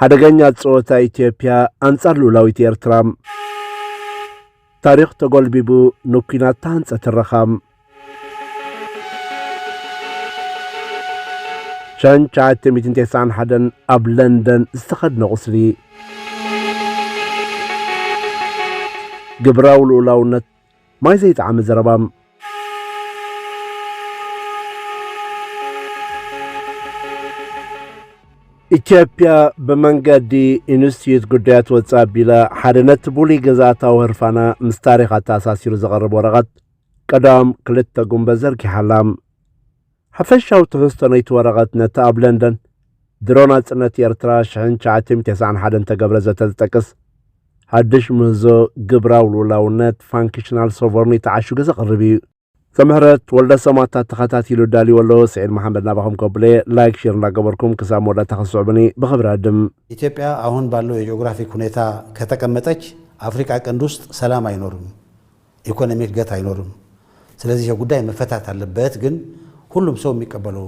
ሓደገኛ ጾታ ኢትዮጵያ አንጻር ሉላዊት ኤርትራ ታሪኽ ተጎልቢቡ ንኩናት ታንጸት ተረኻም ሸንቻት 1991 ኣብ ለንደን ዝተኸድነ ቁስሊ ግብራው ሉላውነት ማይ ዘይጣዕሚ ዘረባም ኢትዮጵያ በመንገዲ ኢንስቲትዩት ጉዳያት ወጻእ ቢላ ሓደነት ቡሊ ገዛታው ህርፋና ምስ ታሪኻት ተኣሳሲሩ ዘቐርብ ወረቐት ቀዳም ክልተ ጉንበ ዘርጊሓላም ሓፈሻዊ ትሕዝቶ ናይቲ ወረቐት ነቲ ኣብ ለንደን ድሮን ናጽነት ኤርትራ 1991 ተገብረ ዘተጠቅስ ሓድሽ ምህዞ ግብራው ሉላውነት ፋንክሽናል ሶቨርኒቲ ዓሽጉ ዘቕርብ እዩ سمحرت ولد سماعات تخطاتي له دالي والله سعيد محمد نباهم كوبلي لايك شير نقبركم كسام ولا تخصصبني بخبر عدم ኢትዮጵያ አሁን ባለው የጂኦግራፊክ ሁኔታ ከተቀመጠች አፍሪካ ቀንድ ውስጥ ሰላም አይኖርም ኢኮኖሚክ ገት አይኖርም ስለዚህ የጉዳይ መፈታት አለበት ግን ሁሉም ሰው የሚቀበለው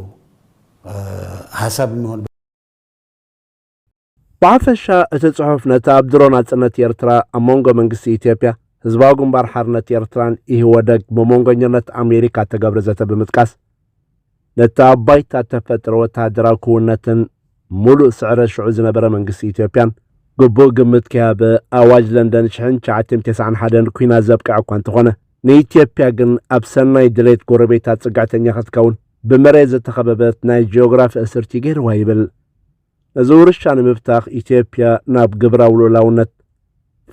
ሐሳብ የሚሆን ባፈሻ እተጽሑፍ ነታ አብድሮን አጽነት ኤርትራ አሞንጎ መንግስት ኢትዮጵያ ህዝባው ግንባር ሓርነት ኤርትራን ይወደግ በመንገኘነት አሜሪካ ተገብረዘተ በመጥቃስ ነታ ባይታ ተፈጥሮ ወታደራዊ ኩነትን ሙሉ ስዕረ ሽዑ ዝነበረ መንግስት ኢትዮጵያን ግቡእ ግምት ከያበ አዋጅ ለንደን 1991 ኩና ዘብቃዕ እኳ እንተኾነ ንኢትዮጵያ ግን ኣብ ሰናይ ድሌት ጎረቤታት ጽጋዕተኛ ክትከውን ብመሬት ዝተኸበበት ናይ ጂኦግራፊ እስርቲ ገይርዋ ይብል እዚ ውርሻ ንምፍታሕ ኢትዮጵያ ናብ ግብራዊ ሉላውነት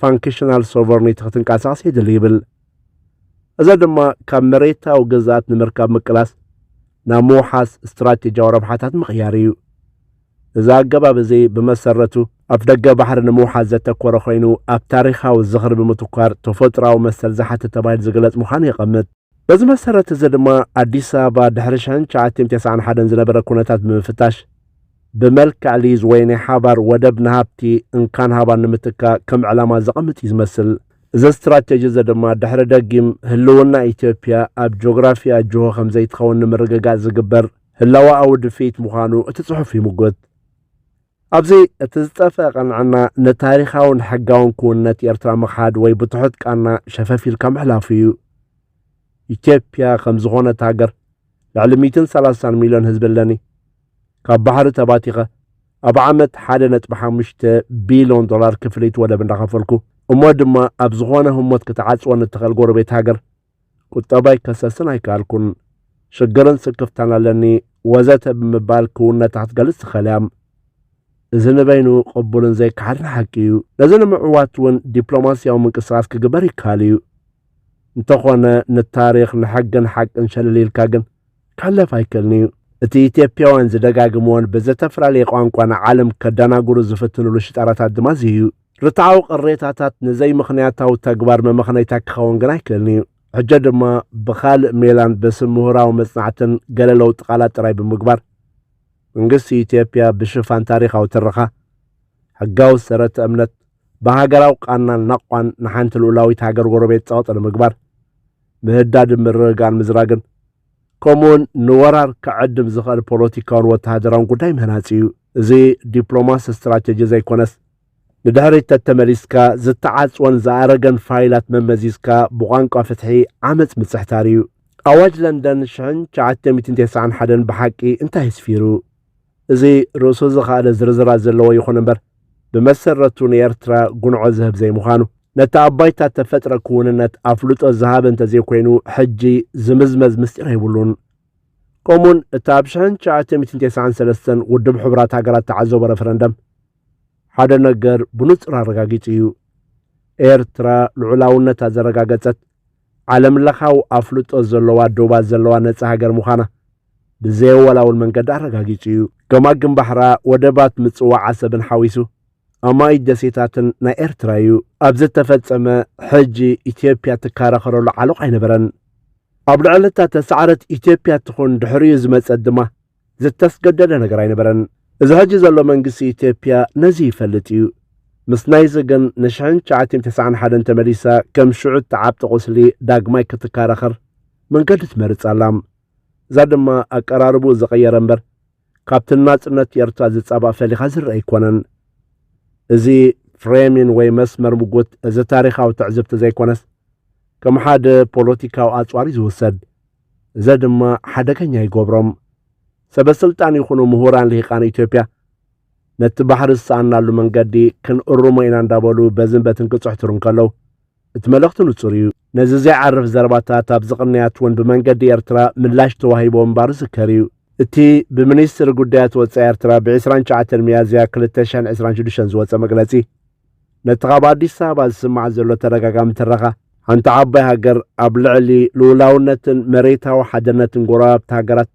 ፋንክሽናል ሶቨርኒቲ ክትንቀሳቀስ ይድል ይብል እዛ ድማ ካብ መሬታዊ ግዛት ንምርካብ ምቅላስ ናብ ምውሓስ ስትራቴጂያዊ ረብሓታት ምኽያር እዩ እዛ ኣገባብ እዚ ብመሰረቱ ኣብ ደገ ባሕሪ ንምውሓስ ዘተኮረ ኮይኑ ኣብ ታሪኻዊ ዝኽሪ ብምትኳር ተፈጥራዊ መሰል ዝሓተ ተባሂሉ ዝግለጽ ምዃኑ ይቐምጥ በዚ መሰረት እዚ ድማ ኣዲስ ኣበባ ድሕሪ 1991 ዝነበረ ኩነታት ብምፍታሽ بملكع ليز وين حبر ودب نهابتي إن كان هابا نمتكا كم علامة زقمت يزمثل إذا استراتيجي زدما دحر دقيم هلونا إثيوبيا أب جغرافيا جوه خمزي تخون نمرقا زقبر هلوا أو دفيت مخانو اتصحف في مقود أبزي اتزتفق عنا نتاريخاون حقاون كونت يرترا مخاد ويبتحط كأنا شفافي الكم حلافيو إثيوبيا خمزغونة تاقر لعلى 230 مليون هزب اللاني ካብ ባሕሪ ተባቲኸ ኣብ ዓመት 1.5 ቢልዮን ዶላር ክፍሊት ወደብ እንዳኸፈልኩ እሞ ድማ ኣብ ዝኾነ ህሞት ክትዓጽወን እትኽእል ጎረቤት ሃገር ቁጠባይ ከሰስን ኣይከኣልኩን ሽግርን ስክፍታን ኣለኒ ወዘተ ብምባል ክውነታት ክትገልጽ ትኽእልያም እዚ ንበይኑ ቅቡልን ዘይከሓድን ሓቂ እዩ ነዚ ንምዕዋት እውን ዲፕሎማስያዊ ምንቅስቓስ ክግበር ይከኣል እዩ እንተኾነ ንታሪኽ ንሕግን ሓቅን ሸለሊልካ ግን ካለፍ ኣይክእልኒ እዩ እቲ ኢትዮጵያውያን ዝደጋግምዎን ብዘተፈላለየ ቋንቋና ዓለም ከደናግሩ ዝፍትንሉ ሽጣራታት ድማ እዩ ርትዓዊ ቅሬታታት ንዘይ ምኽንያታዊ ተግባር መምኽነይታ ክኸውን ግን ኣይክእልኒ እዩ ሕጂ ድማ ብኻልእ ሜላን ብስም ምሁራዊ መጽናዕትን ገለ ለውጢ ቃላት ጥራይ ብምግባር መንግስቲ ኢትዮጵያ ብሽፋን ታሪኻዊ ትረኻ ሕጋዊ ሰረተ እምነት ብሃገራዊ ቃናን ናቋን ንሓንቲ ልኡላዊት ሃገር ጎረቤት ፀቕጢ ንምግባር ምህዳድን ምርግጋእን ምዝራግን كمون نورار كعدم زخال بوليتيكان وتهدران قداي مهناتيو زي دبلوماس استراتيجي زي كونس ندهري تتمليسكا زتعاص وان زارغن فايلات ممزيسكا بوغانقا فتحي عمت متسحتاريو اواج لندن شحن 1991 بحقي انتهي سفيرو زي روسو زخال زرزرا زلو يخون امبر بمسرتو نيرترا قنعو زهب زي مخانو نتعبايتا تفترة كوننت أفلوت الزهاب انت زي كوينو حجي زمزمز مستير هيبولون كومون تابشان شاعتي 293 ودب حبرات هاقرات تعزو برفرندم حدا نقر بنصر رقاقيتيو إيرترا العلاونة تازا رقاقتت عالم لخاو أفلوت الزلوات دوبا الزلوات نتسا هاقر مخانا بزيو ولاو المنقد رقاقيتيو كما قم بحرا ودبات متسوع عسبن حاويسو أما إدسيتاتن نا إرترايو أبزت تفتسما حجي إثيوبيا تكارخرو لعلوق عينبرن أبلعلتا تسعرت إثيوبيا تخون دحريو زمت أدما زت تسقدد نقر عينبرن إذا هجي زلو منقسي إثيوبيا نزي فلتيو مسنايزقن نشعن شعاتيم 91 تمليسا كم شعود تعاب تغسلي داقماي كتكارخر من قد تمرت علام زادما أكراربو زغير أمبر كابتن ناس نت يرتوا زت أبا فالي خزر أيكونن እዚ ፍሬሚን ወይ መስመር ሙጉት እዚ ታሪኻዊ ትዕዝብቲ ዘይኮነስ ከም ሓደ ፖለቲካዊ ኣጽዋሪ ዝውሰድ እዚ ድማ ሓደገኛ ይገብሮም ሰበስልጣን ይኹኑ ምሁራን ልሂቃን ኢትዮጵያ ነቲ ባሕሪ ዝሰኣናሉ መንገዲ ክንእሩሞ ኢና እንዳበሉ በዝንበትን ክጽሕትሩ እንከለው እቲ መልእኽቲ ንጹር እዩ ነዚ ዘይዓርፍ ዘረባታት ኣብ ዝቕንያት እውን ብመንገዲ ኤርትራ ምላሽ ተዋሂቦ እምበር ዝከር እዩ እቲ ብሚኒስትሪ ጉዳያት ወፃኢ ኤርትራ ብ29 ሚያዝያ 2026 ዝወፀ መግለጺ ነቲ ካብ ኣዲስ ኣበባ ዝስማዕ ዘሎ ተረጋጋሚ ትረኻ ሓንቲ ዓባይ ሃገር ኣብ ልዕሊ ልኡላውነትን መሬታዊ ሓድነትን ጎረባብቲ ሃገራት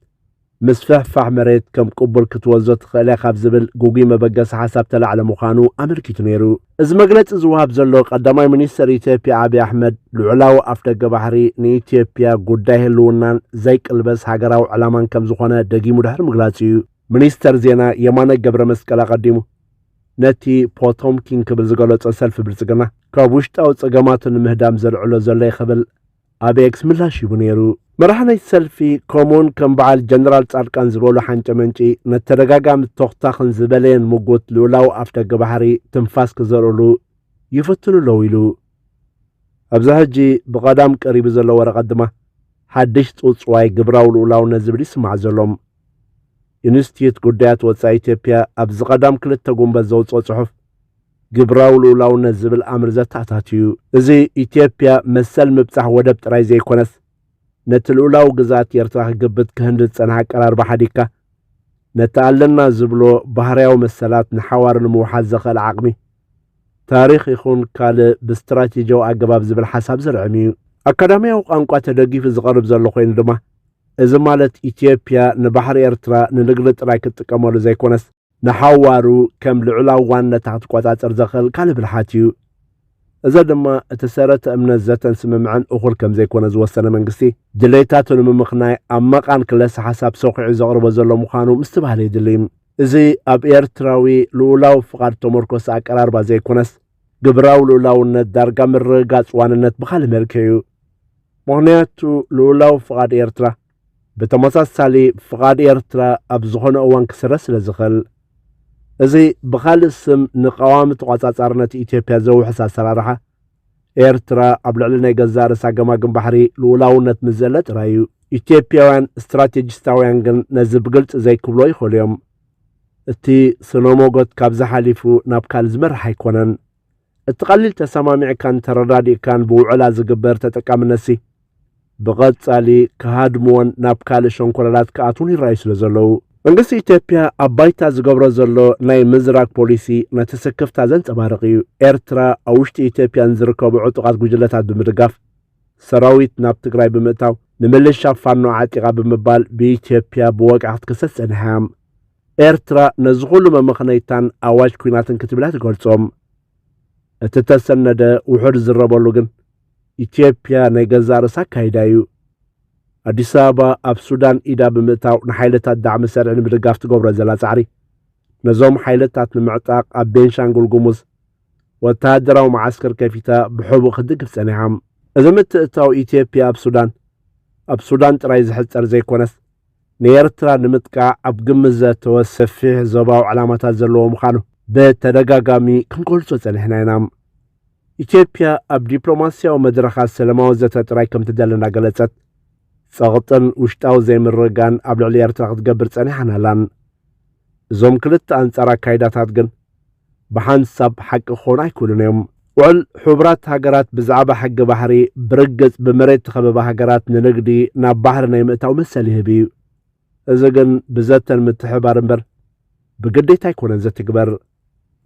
ምስ ፍሕፋሕ መሬት ከም ቅቡል ክትወዞ ትኽእል ካብ ዝብል ጉጉይ መበገሲ ሓሳብ ተላዕለ ምዃኑ ኣመልኪቱ ነይሩ እዚ መግለፂ ዝውሃብ ዘሎ ቀዳማይ ሚኒስትር ኢትዮጵያ ኣብይ ኣሕመድ ልዑላዊ ኣፍደገ ባሕሪ ንኢትዮጵያ ጉዳይ ህልውናን ዘይቅልበስ ሃገራዊ ዕላማን ከም ዝኾነ ደጊሙ ድሕሪ ምግላጽ እዩ ሚኒስተር ዜና የማነ ገብረ መስቀል ኣቐዲሙ ነቲ ፖቶምኪን ክብል ዝገለጾ ሰልፊ ብልጽግና ካብ ውሽጣዊ ፀገማትን ምህዳም ዘልዕሎ ዘሎ ይኽብል ኣብ ኤክስ ምላሽ ይቡ ነይሩ መራሕናይ ሰልፊ ከምኡውን ከም በዓል ጀነራል ጻድቃን ዝበሉ ሓንጨ መንጪ ነተደጋጋሚ ተኽታኽን ዝበለየን ምጉት ልኡላዊ ኣፍደገ ባሕሪ ትንፋስ ክዘርእሉ ይፍትኑ ኣለው ኢሉ ኣብዛ ሕጂ ብቐዳም ቀሪቡ ዘሎ ወረቐት ድማ ሓድሽ ጽውጽዋይ ግብራዊ ልኡላውነት ዝብል ይስማዕ ዘሎም ኢንስቲትዩት ጉዳያት ወፃኢ ኢትዮጵያ ኣብ ዝቐዳም 2 ጉንበት ዘውፅኦ ጽሑፍ ግብራዊ ልኡላውነት ዝብል ኣምር ዘተኣታትዩ እዚ ኢትዮጵያ መሰል ምብጻሕ ወደብ ጥራይ ዘይኮነስ ነቲ ልኡላዊ ግዛት ኤርትራ ክግብት ክህንድድ ጸንሐ ኣቀራርባ ሓዲግካ ነቲ ኣለና ዝብሎ ባህርያዊ መሰላት ንሓዋር ንምውሓዝ ዘኽእል ዓቕሚ ታሪኽ ይኹን ካልእ ብስትራቴጂያዊ ኣገባብ ዝብል ሓሳብ ዘርዕም እዩ ኣካዳሚያዊ ቋንቋ ተደጊፉ ዝቐርብ ዘሎ ኮይኑ ድማ እዚ ማለት ኢትዮጵያ ንባሕሪ ኤርትራ ንንግዲ ጥራይ ክትጥቀመሉ ዘይኮነስ ንሓዋሩ ከም ልዑላዊ ዋንነታ ክትቆጻጸር ዘኽእል ካልእ ብልሓት እዩ እዚ ድማ እቲ ሰረተ እምነት ዘተን ስምምዕን እኹል ከም ዘይኮነ ዝወሰነ መንግስቲ ድሌታቱ ንምምኽናይ ኣብ መቓን ክለስ ሓሳብ ሰኺዑ ዘቕርቦ ዘሎ ምዃኑ ምስትባህለ ይድልም እዚ ኣብ ኤርትራዊ ልኡላዊ ፍቓድ ተመርኮስ ኣቀራርባ ዘይኮነስ ግብራዊ ልኡላውነት ዳርጋ ምርግጋጽ ዋንነት ብኻልእ መልክዕ እዩ ምኽንያቱ ልኡላዊ ፍቓድ ኤርትራ ብተመሳሳሊ ፍቓድ ኤርትራ ኣብ ዝኾነ እዋን ክስረ ስለ ዝኽእል እዚ ብኻልእ ስም ንቐዋሚ ተቆጻጻርነት ኢትዮጵያ ዘውሕስ ኣሰራርሓ ኤርትራ ኣብ ልዕሊ ናይ ገዛ ርእሳ ገማግም ባሕሪ ልኡላውነት ምስ ዘለ ጥራይ እዩ ኢትዮጵያውያን ስትራቴጂስታውያን ግን ነዚ ብግልፂ ዘይክብሎ ይኽእሉ እዮም እቲ ስነሞጎት ካብ ዝሓሊፉ ናብ ካልእ ዝመርሕ ኣይኮነን እቲ ቀሊል ተሰማሚዕካን ተረዳዲእካን ብውዕላ ዝግበር ተጠቃምነሲ ብቐጻሊ ክሃድምዎን ናብ ካልእ ሸንኮለላት ክኣትውን ይረኣዩ ስለ ዘለዉ መንግስቲ ኢትዮጵያ ኣብ ባይታ ዝገብሮ ዘሎ ናይ ምዝራግ ፖሊሲ ነቲ ስክፍታ ዘንጸባርቕ እዩ ኤርትራ ኣብ ውሽጢ ኢትዮጵያን ዝርከቡ ዕጡቓት ጉጅለታት ብምድጋፍ ሰራዊት ናብ ትግራይ ብምእታው ንምልሻ ፋኖ ዓጢቓ ብምባል ብኢትዮጵያ ብወቃዕ ክትክሰስ ጸኒሓ ኤርትራ ነዚ ኩሉ መምኽነይታን ኣዋጅ ኩናትን ክትብላ ትገልጾም እቲ ተሰነደ ውሑድ ዝረበሉ ግን ኢትዮጵያ ናይ ገዛ ርእሳ ኣካይዳ እዩ ኣዲስ ኣበባ ኣብ ሱዳን ኢዳ ብምእታው ንሓይልታት ዳዕሚ ሰርዒ ንምድጋፍ ትገብሮ ዘላ ጻዕሪ ነዞም ሓይልታት ንምዕጣቕ ኣብ ቤንሻንጉል ጉሙዝ ወተሃደራዊ መዓስከር ከፊታ ብሕቡእ ክድግፍ ጸኒሓ እዚ ምትእታው ኢትዮጵያ ኣብ ሱዳን ጥራይ ዝሕፀር ዘይኮነስ ንኤርትራ ንምጥቃዕ ኣብ ግምት ዘተወ ሰፊሕ ዞባዊ ዕላማታት ዘለዎ ምዃኑ ብተደጋጋሚ ክንገልጾ ጸኒሕና ኢና ኢትዮጵያ ኣብ ዲፕሎማስያዊ መድረኻት ሰላማዊ ዘተ ጥራይ ከም ትደሊ እናገለጸት ጸቕጥን ውሽጣዊ ዘይምርጋን ኣብ ልዕሊ ኤርትራ ክትገብር ጸኒሓን ኣላን እዞም ክልተ ኣንጻር ኣካይዳታት ግን ብሓንሳብ ሓቂ ክኾኑ ኣይክእሉን እዮም ውዕል ሕቡራት ሃገራት ብዛዕባ ሕጊ ባሕሪ ብርግጽ ብመሬት ተኸበባ ሃገራት ንንግዲ ናብ ባሕሪ ናይ ምእታው መሰል ይህብ እዩ እዚ ግን ብዘተን ምትሕባር እምበር ብግዴታ ኣይኮነን ዘትግበር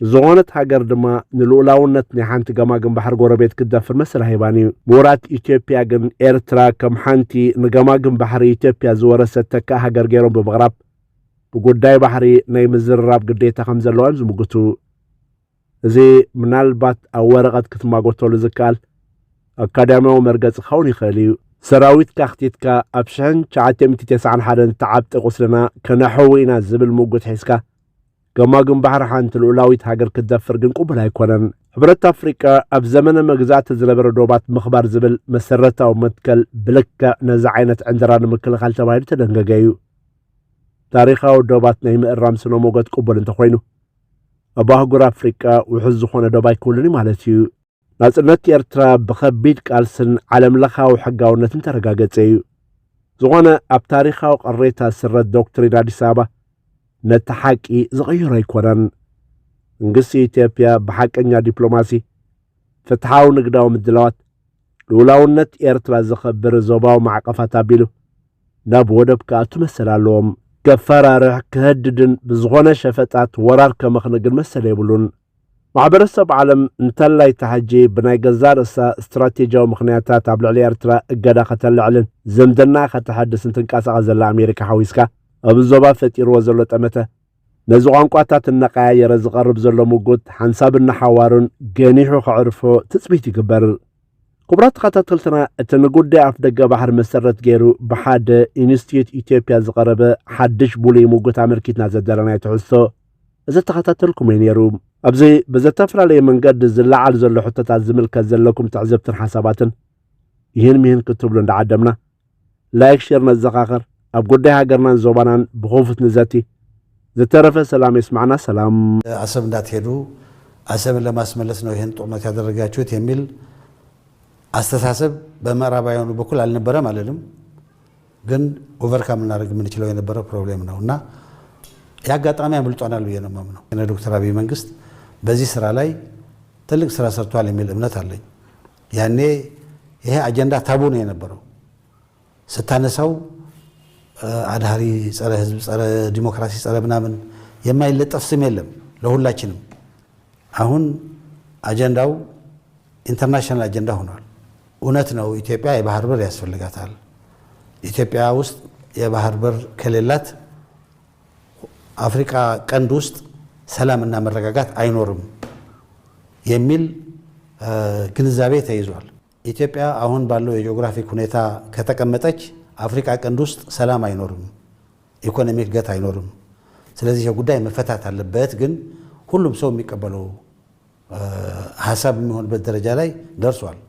ዝኾነት ሃገር ድማ ንልኡላውነት ናይ ሓንቲ ገማግም ባሕሪ ጎረቤት ክትደፍር መሰል ሃይባን እዩ ምሁራት ኢትዮጵያ ግን ኤርትራ ከም ሓንቲ ንገማግም ባሕሪ ኢትዮጵያ ዝወረሰት ተካ ሃገር ገይሮም ብምቕራብ ብጉዳይ ባሕሪ ናይ ምዝርራብ ግዴታ ከም ዘለዋ እዮም ዝምግቱ እዚ ምናልባት ኣብ ወረቐት ክትማጎተሉ ዝከኣል ኣካዳሚያዊ መርገፂ ክኸውን ይኽእል እዩ ሰራዊትካ ክቲትካ ኣብ 1991 ተዓብጢ ቁስልና ከነሕዊ ኢና ዝብል ምጉት ሒዝካ ገማግም ባሕሪ ሓንቲ ልኡላዊት ሃገር ክትደፍር ግን ቅቡል ኣይኮነን ሕብረት ኣፍሪቃ ኣብ ዘመነ መግዛእቲ ዝነበረ ዶባት ምኽባር ዝብል መሰረታዊ መትከል ብልክዕ ነዚ ዓይነት ዕንጀራ ንምክልኻል ተባሂሉ ተደንገገ እዩ ታሪኻዊ ዶባት ናይ ምእራም ስነ ሞገድ ቅቡል እንተኾይኑ أباهجر أفريقيا وحزخون دبي كلني مالتيو ناصرነት ኤርትራ بخبيد ቃልስን ዓለም ለኻው ሕጋውነትን ተረጋገጸዩ ዝኾነ ኣብ ታሪኻዊ ቅሬታ ስረት ዶክትሪን አዲስ አበባ ነቲ ሓቂ ዝቕይሮ ኣይኮነን መንግስቲ ኢትዮጵያ ብሓቀኛ ዲፕሎማሲ ፍትሓዊ ንግዳዊ ምድላዋት ልውላውነት ኤርትራ ዝኸብር ዞባዊ ማዕቀፋት ኣቢሉ ናብ ወደብ ከኣቱ መሰል ኣለዎም ከፈራርሕ ክህድድን ብዝኾነ ሸፈጣት ወራር ከመኽንግን መሰል የብሉን ማሕበረሰብ ዓለም እንተላይ ተሓጂ ብናይ ገዛ ርእሳ ስትራቴጂያዊ ምኽንያታት ኣብ ልዕሊ ኤርትራ እገዳ ከተልዕልን ዝምድና ከተሓድስን ትንቀሳቐስ ዘላ ኣሜሪካ ሓዊስካ ኣብ ዞባ ፈጢርዎ ዘሎ ጠመተ ነዚ ቋንቋታት እናቀያየረ ዝቐርብ ዘሎ ሙጉት ሓንሳብ እናሓዋሩን ገኒሑ ክዕርፎ ትፅቢት ይግበር ክቡራት ተኸታተልትና እቲ ንጉዳይ ኣፍ ደገ ባሕር መሰረት ገይሩ ብሓደ ኢንስቲትዩት ኢትዮጵያ ዝቐረበ ሓድሽ ቡሉይ ሙጉት ኣመርኪትና ዘደለናይ ትሕዝቶ እዚ ተኸታተልኩም እዩ ነይሩ ኣብዚ ብዘተፈላለየ መንገዲ ዝለዓል ዘሎ ሕቶታት ዝምልከት ዘለኩም ትዕዘብትን ሓሳባትን ይህን ክትብሉ እንዳዓደምና ላይክ ሼር ነዘኻኽር ኣብ ጉዳይ ሃገርናን ዞባናን ብኽፉት ንዘቲ ዝተረፈ ሰላም ይስማዕና ሰላም አሰብ እንዳትሄዱ አሰብን ለማስመለስ ነው ይህን ጦርነት ያደረጋችሁት የሚል አስተሳሰብ በምዕራባውያኑ በኩል አልነበረም አለንም ግን ኦቨርካም እናደርግ የምንችለው የነበረ ፕሮብሌም ነውና ያጋጣሚ አምልጦናል ብዬ ነው የማምነው እነ ዶክተር አብይ መንግስት በዚህ ስራ ላይ ትልቅ ስራ ሰርቷል የሚል እምነት አለኝ ያኔ ይሄ አጀንዳ ታቡ ነው የነበረው ስታነሳው አድሃሪ ጸረ ህዝብ ጸረ ዲሞክራሲ ጸረ ምናምን የማይለጠፍ ስም የለም ለሁላችንም አሁን አጀንዳው ኢንተርናሽናል አጀንዳ ሆኗል እውነት ነው ኢትዮጵያ የባህር በር ያስፈልጋታል ኢትዮጵያ ውስጥ የባህር በር ከሌላት አፍሪካ ቀንድ ውስጥ ሰላምና መረጋጋት አይኖርም የሚል ግንዛቤ ተይዟል ኢትዮጵያ አሁን ባለው የጂኦግራፊክ ሁኔታ ከተቀመጠች አፍሪካ ቀንድ ውስጥ ሰላም አይኖርም ኢኮኖሚክ ገት አይኖርም ስለዚህ የጉዳይ መፈታት አለበት ግን ሁሉም ሰው የሚቀበለው ሐሳብ የሚሆንበት ደረጃ ላይ ደርሷል